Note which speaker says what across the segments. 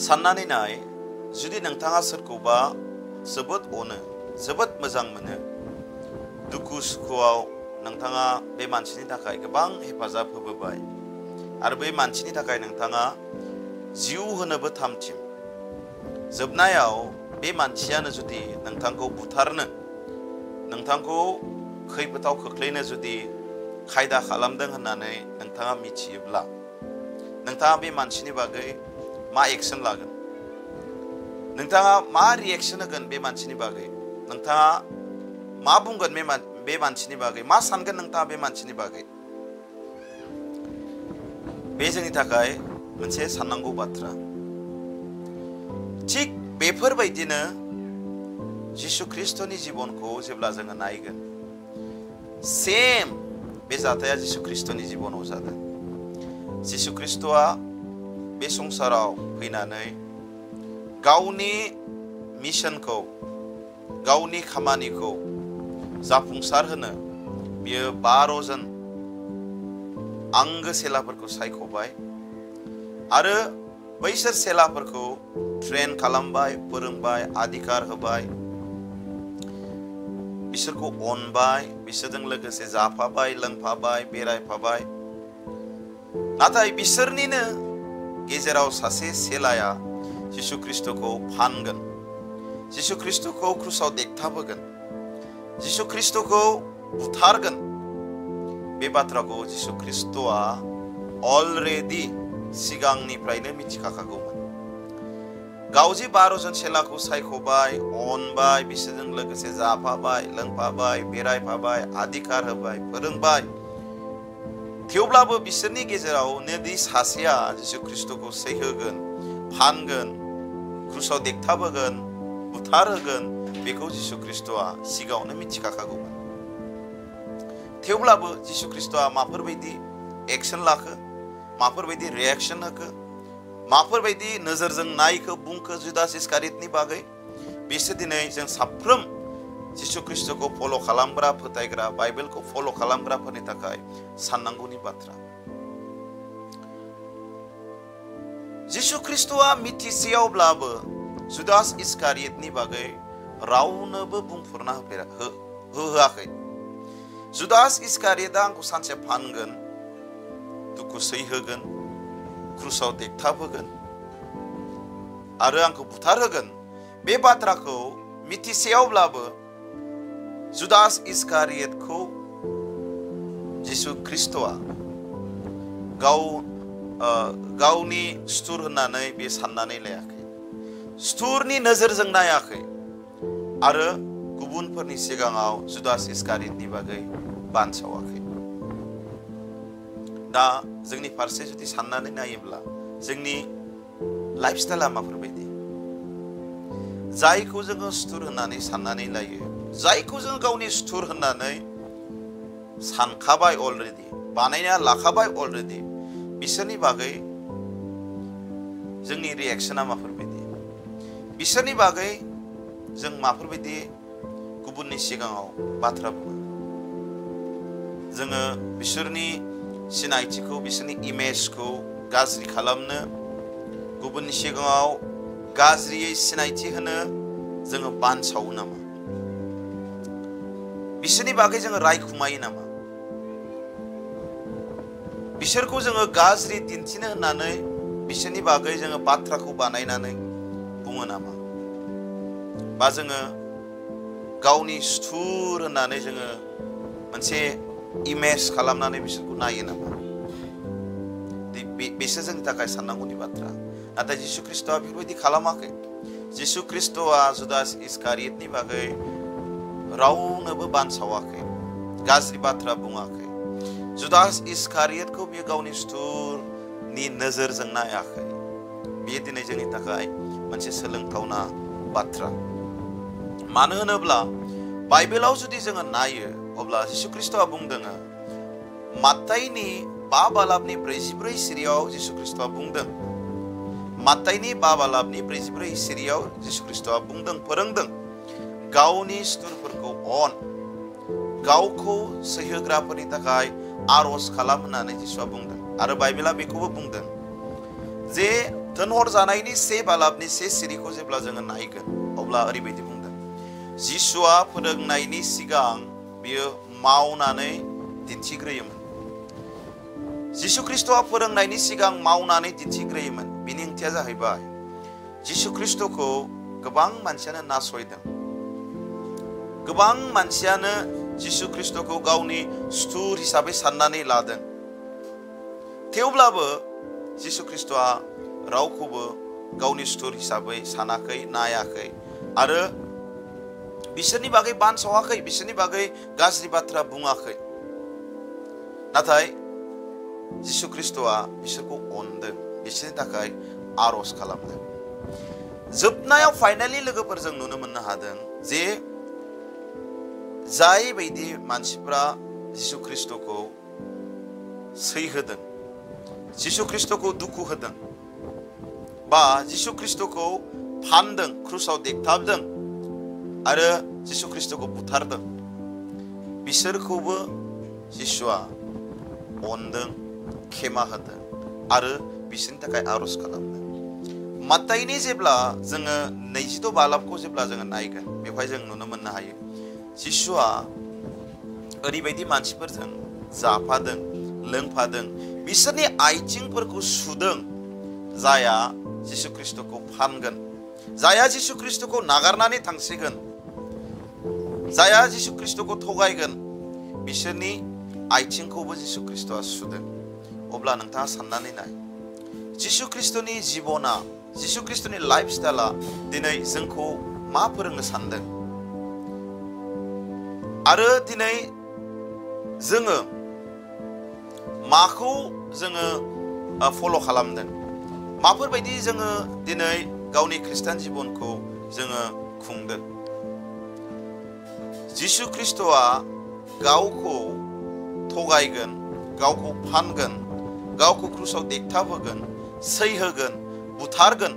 Speaker 1: साननानै नाय जुदि नोंथाङा सोरखौबा जोबोद अनो जोबोद मोजां मोनो दुखु सुखुआव नोंथाङा बे मानसिनि थाखाय गोबां हेफाजाब होबोबाय आरो बे मानसिनि थाखाय नोंथाङा जिउ होनोबो थामथिम जोबनायाव बे मानसियानो जुदि नोंथांखौ बुथारनो नोंथांखौ खैफोदाव खोख्लैनो जुदि खायदा खालामदों होननानै नोंथाङा मिथियोब्ला नोंथाङा बे मानसिनि बागै मा एक्शन लागोन नोंथाङा मा रिएक्शन होगोन बे मानसिनि बागै नोंथाङा मा बुंगोन बे मानसिनि बागै मा सानगोन नोंथाङा बे मानसिनि बागै बे जोंनि थाखाय मोनसे साननांगौ बाथ्रा थिग बेफोरबायदिनो जिसु ख्रिस्टनि जिबनखौ जेब्ला जोङो नायगोन सेम बे जाथाया जिसु ख्रिस्टनि जिबनाव जादों जिसु ख्रिस्टआ बे संसाराव फैनानै गावनि मिशनखौ गावनि खामानिखौ जाफुंसार होनो बियो 12 जन आंगो सेलाफोरखौ सायख'बाय आरो बैसोर सेलाफोरखौ ट्रेन खालामबाय फोरोंबाय अधिकार होबाय बिसोरखौ अनबाय बिसोरजों लोगोसे जाफाबाय लोंफाबाय बेरायफाबाय नाथाय बिसोरनिनो गेजेराव सासे सेलाया जिसु ख्रिस्टखौ फानगोन जिसु ख्रिस्टखौ क्रुसाव देगथाबहोगोन जिसु ख्रिस्टखौ बुथारगोन बे बाथ्राखौ जिसु ख्रिस्टआ अलरेडि सिगांनिफ्रायनो मिथिखागौमोन गाव जे 12 जन सेलाखौ सायख'बाय अनबाय बिसोरजों लोगोसे जाफाबाय लोंफाबाय बेरायफाबाय अधिकार होबाय फोरोंबाय थेवब्लाबो बिसोरनि गेजेराव नैदि सासेया जिसु ख्रिस्टखौ सैहोगोन फानगोन क्रुसाव देगथाबहोगोन बुथारहोगोन बेखौ जिसु ख्रिस्टआ सिगाङावनो मिथिखागौमोन थेवब्लाबो जिसु ख्रिस्टआ माफोरबायदि एक्शन लाखो माफोरबायदि रिएक्शन होखो माफोरबायदि नोजोरजों नायखो बुंखो जुदास इस्कारियतनि बागै बिसोर दिनै जों साफ्रोम जिसु ख्रिस्टखौ फल' खालामग्रा फोथायग्रा बाइबेलखौ फल' खालामग्राफोरनि थाखाय साननांगौनि बाथ्रा जिसु ख्रिस्टआ मिथिसेयावब्लाबो जुदास इस्कारियतनि बागै रावनोबो बुंफोरना होआखै जुदास इस्कारियतआ आंखौ सानसे फानगोन दुखु सैहोगोन क्रुसाव देगथाबहोगोन आरो आंखौ बुथारहोगोन बे बाथ्राखौ मिथिसेयावब्लाबो जुदास इस्कारियतखौ जिसु ख्रिस्टआ गावनि सुथुर होननानै बे साननानै लायाखै सुथुरनि नोजोरजों नायाखै आरो गुबुनफोरनि सिगाङाव जुदास इस्कारियतनि बागै बानसावाखै दा जोंनि फारसे जुदि साननानै नायोब्ला जोंनि लाइफस्टाइला माफोरबायदि जायखौ जोङो सुथुर होननानै साननानै लायो जायखौ जोङो गावनि सुथुर होननानै सानखाबाय अलरेडि बानायना लाखाबाय अलरेडि बिसोरनि बागै जोंनि रिएक्शना माफोरबायदि बिसोरनि बागै जों माफोरबायदि गुबुननि सिगाङाव बाथ्रा बुङो जोङो बिसोरनि सिनायथिखौ बिसोरनि इमेजखौ गाज्रि खालामनो गुबुननि सिगाङाव गाज्रियै सिनायथि होनो जोङो बानसावो नामा बिसोरनि बागै जोङो रायखुमायो नामा बिसोरखौ जोङो गाज्रि दिन्थिनो होननानै बिसोरनि बागै जोङो बाथ्राखौ बानायनानै बुङो नामा बा जोङो गावनि सुथुर होननानै जोङो मोनसे इमेज खालामनानै बिसोरखौ नायो नामा बिसोर जोंनि थाखाय साननांगौनि बाथ्रा नाथाय जिसु ख्रिस्टआ बेबायदि खालामाखै जिसु ख्रिस्टआ जुदास इस्कारियतनि बागै रावनोबो बानसावाखै गाज्रि बाथ्रा बुङाखै जुदास इस्कारियतखौ बियो गावनि सुथुरनि नोजोरजों नायाखै बेयो दिनै जोंनि थाखाय मोनसे सोलोंथावना बाथ्रा मानो होनोब्ला बाइबेलाव जुदि जोङो नायो अब्ला जिसु ख्रिस्टआ बुंदों मात्ताइनि 5 बालाबनि 44 सिरियाव जिसु ख्रिस्टआ बुंदों मात्ताइनि 5 बालाबनि 44 सिरियाव जिसु ख्रिस्टआ बुंदों फोरोंदों गावनि सुथुरफोरखौ अन गावखौ सैहोग्राफोरनि थाखाय आरज खालाम होननानै जिसुआ बुंदों आरो बाइबेला बेखौबो बुंदों जे दोनहर जानायनि से बालाबनि से सिरिखौ जेब्ला जोङो नायगोन अब्ला ओरैबायदि बुंदों जिसुआ फोरोंनायनि सिगां बियो मावनानै दिन्थिग्रोयोमोन। जिसु ख्रिस्टआ फोरोंनायनि सिगां मावनानै दिन्थिग्रोयोमोन। बिनि ओंथिया जाहैबाय जिसु ख्रिस्टखौ गोबां मानसियानो नासयदों। गोबां मानसियानो जिसु ख्रिस्टखौ गावनि सुथुर हिसाबै साननानै लादों। थेवब्लाबो जिसु ख्रिस्टआ रावखौबो गावनि सुथुर हिसाबै सानाखै, नायाखै आरो बिसोरनि बागै बानसावाखै, बिसोरनि बागै गाज्रि बाथ्रा बुङाखै। नाथाय जिसु ख्रिस्टआ बिसोरखौ अनदों, बिसोरनि थाखाय आरज खालामदों। जोबनायाव फाइनालि लोगोफोरजों नुनो मोननो हादों जे जाय बायदि मानसिफ्रा जिसु ख्रिस्टखौ सैहोदों, जिसु ख्रिस्टखौ दुखु होदों बा जिसु ख्रिस्टखौ फानदों, क्रुसाव देगथाबदों आरो जिसु ख्रिस्टखौ बुथारदों, बिसोरखौबो जिसुआ अनदों, खेमा होदों आरो बिसोरनि थाखाय आरज खालामदों। मात्ताइनि जेब्ला जोङो 22 बालाबखौ जेब्ला जोङो नायगोन बेवहाय जों नुनो मोननो हायो जिसुआ ओरैबायदि मानसिफोरजों जाफादों, लोंफादों, बिसोरनि आथिंफोरखौ सुदों जाया जिसु ख्रिस्टखौ फानगोन, जाया जिसु ख्रिस्टखौ नागारनानै थांसिगोन, जाया जिसु ख्रिस्टखौ थगायगोन, बिसोरनि आथिंखौबो जिसु ख्रिस्टआ सुदों। अब्ला नोंथाङा साननानै नाय जिसु ख्रिस्टनि जिबना, जिसु ख्रिस्टनि लाइफ स्टाइला दिनै जोंखौ मा फोरोंनो सानदों आरो दिनै जोङो माखौ जोङो फल' खालामदों, माफोरबायदि जोङो दिनै गावनि ख्रिस्टान जिबनखौ जोङो खुंदों। जिसु ख्रिस्टआ गावखौ थगायगोन, गावखौ फानगोन, गावखौ क्रुसाव देगथाब होगोन, सैहोगोन, बुथारगोन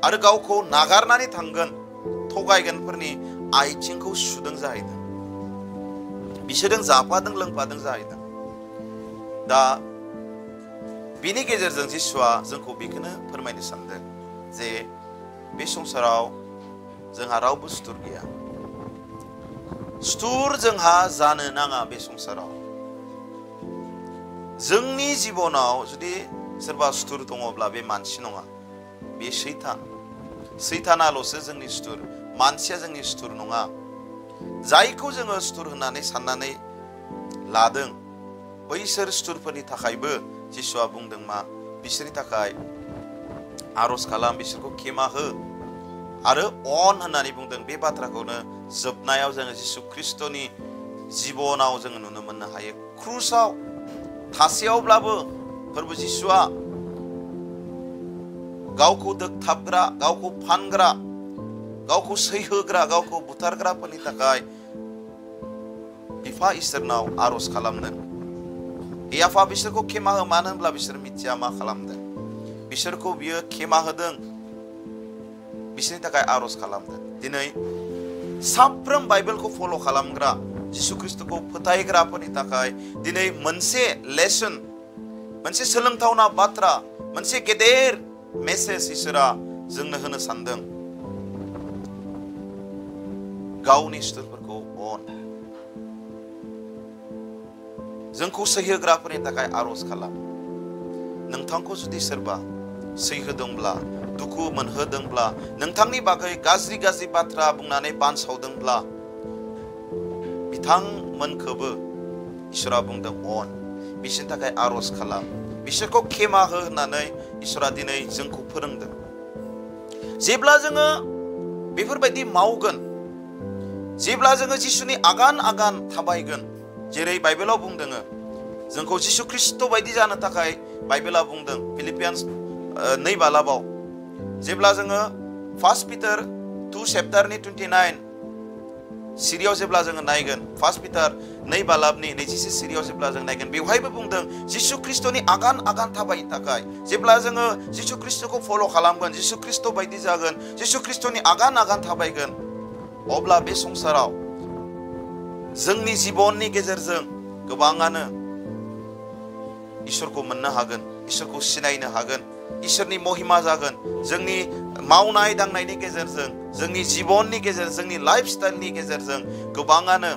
Speaker 1: आरो गावखौ नागारनानै थांगोन, थगायगोनफोरनि आथिंखौ सुदों जाहैदों। बिसोरजों जाफादों, लोंफादों जाहैदों। दा बिनि गेजेरजों जिसुआ जोंखौ बेखौनो फोरमायनो सानदों जे बे संसाराव जोंहा रावबो सुथुर गैया। सुथुर जोंहा जानो नाङा बे संसाराव। जोंनि जिबनाव जुदि सोरबा सुथुर दङब्ला बे मानसि नङा, बे सैतान। सैतानाल'सो जोंनि सुथुर, मानसिया जोंनि सुथुर नङा। जायखौ जोङो सुथुर होननानै साननानै लादों बैसोर सुथुरफोरनि थाखायबो जिसुआ बुंदों मा बिसोरनि थाखाय आरज खालाम, बिसोरखौ खेमा हो आरो अन होननानै बुंदों। बे बाथ्राखौनो जोबनायाव जोङो जिसु ख्रिस्टनि जिबनाव जोङो नुनो मोननो हायो। क्रुसाव थासेयावब्लाबो फोरबो जिसुआ गावखौ दोगथाबग्रा, गावखौ फानग्रा, गावखौ सैहोग्रा, गावखौ बुथारग्राफोरनि थाखाय बिफा इसोरनाव आरज खालामदों। हे आफा बिसोरखौ खेमा हो, मानो होनब्ला बिसोर मिथिया मा खालामदों। बिसोरखौ बियो खेमा होदों, बिसोरनि थाखाय आरज खालामदों। दिनै साफ्रोम बाइबेलखौ फल' खालामग्रा, जिसु ख्रिस्टखौ फोथायग्राफोरनि थाखाय दिनै मोनसे लेसन, मोनसे सोलोंथावना बाथ्रा, मोनसे गेदेर मेसेज इसोरा जोंनो होनो सानदों। गावनि सुथुरफोरखौ अन, जोंखौ सैहोग्राफोरनि थाखाय आरज खालाम। नोंथांखौ जुदि सोरबा सैहोदोंब्ला, दुखु मोनहोदोंब्ला, नोंथांनि बागै गाज्रि गाज्रि बाथ्रा बुंनानै बानसावदोंब्ला बिथांमोनखौबो इसोरा बुंदों अन, बिसोरनि थाखाय आरज खालाम, बिसोरखौ खेमा हो होननानै इसोरा दिनै जोंखौ फोरोंदों। जेब्ला जोङो बेफोरबायदि मावगोन, जेब्ला जोङो जिसुनि आगान आगान थाबायगोन, जेरै बाइबेलाव बुंदों जोंखौ जिसु ख्रिस्ट बायदि जानो थाखाय बाइबेला बुंदों फिलिपियान्स 2 बालाबाव। जेब्ला जोङो 1 पिटार 2 चेप्टारनि 29 सिरियाव जेब्ला जोङो नायगोन, 1 पिटार 2 बालाबनि 21 सिरियाव जेब्ला जों नायगोन, बेवहायबो बुंदों जिसु ख्रिस्टनि आगान आगान थाबायनो थाखाय। जेब्ला जोङो जिसु ख्रिस्टखौ फल' खालामगोन, जिसु ख्रिस्ट बायदि जागोन, जिसु ख्रिस्टनि आगान आगान थाबायगोन, अब्ला बे संसाराव जोंनि जिबननि गेजेरजों गोबाङानो इसोरखौ मोननो हागोन, इसोरखौ सिनायनो हागोन, इसोरनि महिमा जागोन जोंनि मावनाय दांनायनि गेजेरजों जोंनि जिबननि गेजेरजों जोंनि लाइफ स्टाइलनि गेजेरजों गोबाङानो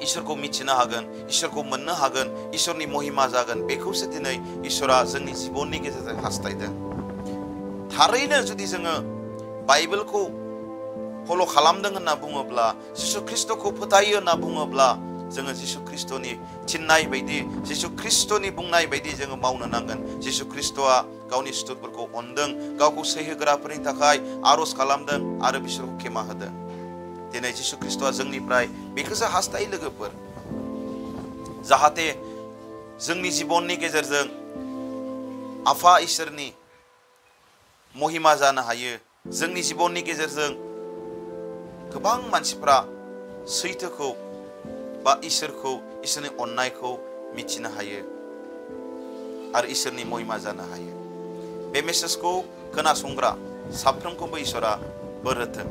Speaker 1: इसोरखौ मिथिनो हागोन इसोरखौ मोननो हागोन इसोरनि महिमा जागोन बेखौसो दिनै इसोरा जोंनि जिबननि गेजेरजों हास्थायदों थारैनो जुदि जोङो बाइबेलखौ फल' खालामदों होनना बुङोब्ला जिसु ख्रिस्टखौ फोथायो होनना बुङोब्ला जोङो जिसु ख्रिस्टनि थिननाय बायदि जिसु ख्रिस्टनि बुंनाय बायदि जोङो मावनो नांगोन जिसु ख्रिस्टआ गावनि सुथुरफोरखौ अनदों गावखौ सैहोग्राफोरनि थाखाय आर'ज खालामदों आरो बिसोरखौ खेमा होदों दिनै जिसु ख्रिस्टआ जोंनिफ्राय बेखौसो हास्थायो लोगोफोर जाहाथे जोंनि जिबननि गेजेरजों आफा इसोरनि महिमा जानो हायो जोंनि जिबननि गेजेरजों गोबां मानसिफ्रा सैथोखौ बा इसोरखौ इसोरनि अननायखौ मिथिनो हायो आरो इसोरनि महिमा जानो हायो बे मेसेजखौ खोनासंग्रा साफ्रोमखौबो इसोरा बोर होथों